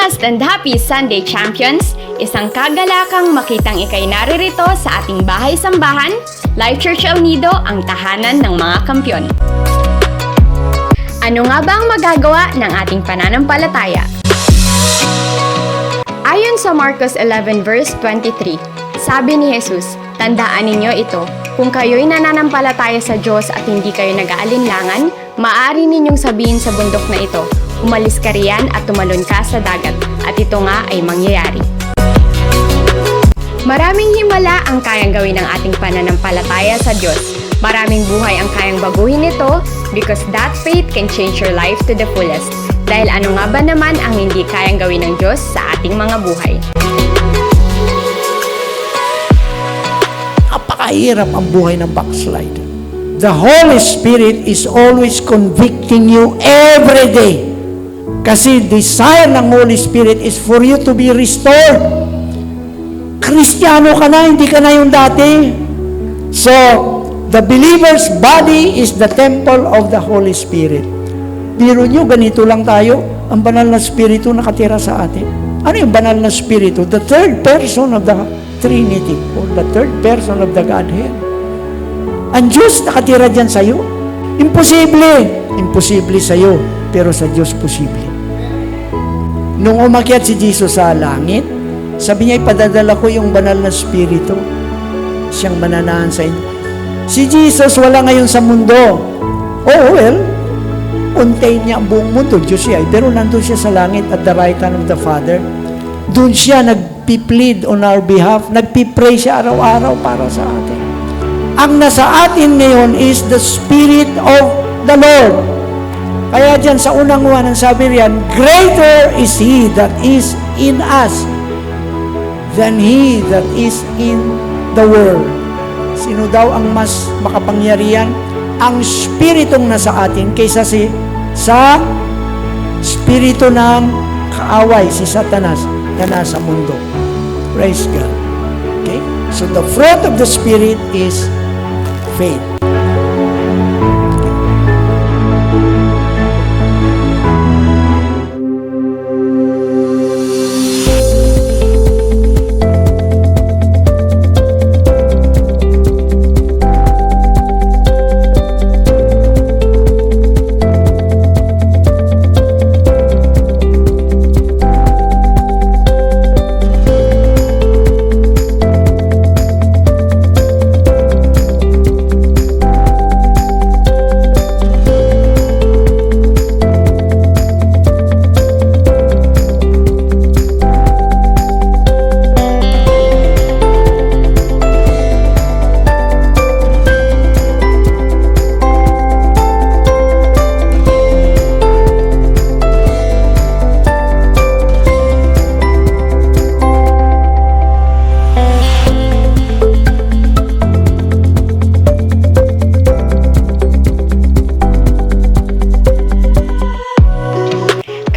Blessed and happy Sunday, champions! Isang kagalakang makitang ikay naririto sa ating bahay-sambahan, Life Church El Nido, ang tahanan ng mga kampyon. Ano nga ba ang magagawa ng ating pananampalataya? Ayon sa Marcos 11 verse 23, sabi ni Jesus, "Tandaan ninyo ito, kung kayo'y nananampalataya sa Diyos at hindi kayo nag-aalinlangan, maaari ninyong sabihin sa bundok na ito, umalis ka riyan at tumalon ka sa dagat, at ito nga ay mangyayari." Maraming himala ang kayang gawin ng ating pananampalataya sa Diyos. Maraming buhay ang kayang baguhin nito because that faith can change your life to the fullest. Dahil ano nga ba naman ang hindi kayang gawin ng Diyos sa ating mga buhay? Napakahirap ang buhay ng backslider. The Holy Spirit is always convicting you every day. Kasi desire ng Holy Spirit is for you to be restored. Kristiyano ka na, hindi ka na yung dati. So, the believer's body is the temple of the Holy Spirit. Biro nyo, ganito lang tayo, ang banal na Spiritu nakatira sa atin. Ano yung banal na Spiritu? The third person of the Trinity, or the third person of the Godhead. Ang Diyos nakatira dyan sa'yo. Imposible. Imposible sa'yo, pero sa Diyos posible. Nung umakyat si Jesus sa langit, sabi niya, ipadadala ko yung banal na Spiritu. Siyang mananahan sa inyo. Si Jesus wala ngayon sa mundo. Oh, well, contain niya ang buong mundo, Diyos siya. Pero nandun siya sa langit at the right hand of the Father. Doon siya nagpi-plead on our behalf. Nagpi-pray siya araw-araw para sa atin. Ang nasa atin ngayon is the Spirit of the Lord. Kaya dyan sa unang 1, ang sabi riyan, greater is He that is in us than he that is in the world. Sino daw ang mas makapangyarihan? Ang spiritong nasa atin kaysa sa spirito ng kaaway, si Satanas, na nasa mundo. Praise God. Okay? So the fruit of the Spirit is faith.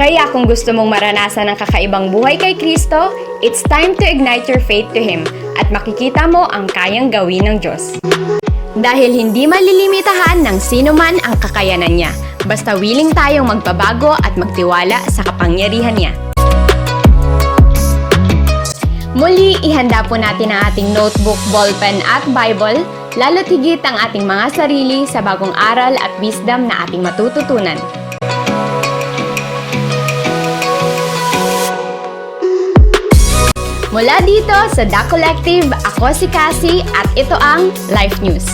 Kaya kung gusto mong maranasan ang kakaibang buhay kay Kristo, it's time to ignite your faith to Him at makikita mo ang kayang gawin ng Diyos. Dahil hindi malilimitahan ng sino man ang kakayanan niya, basta willing tayong magbabago at magtiwala sa kapangyarihan niya. Muli, ihanda po natin ang ating notebook, ballpen at Bible, lalo't higit ang ating mga sarili sa bagong aral at wisdom na ating matututunan. Mula dito sa The Collective, ako si Cassie at ito ang Life News.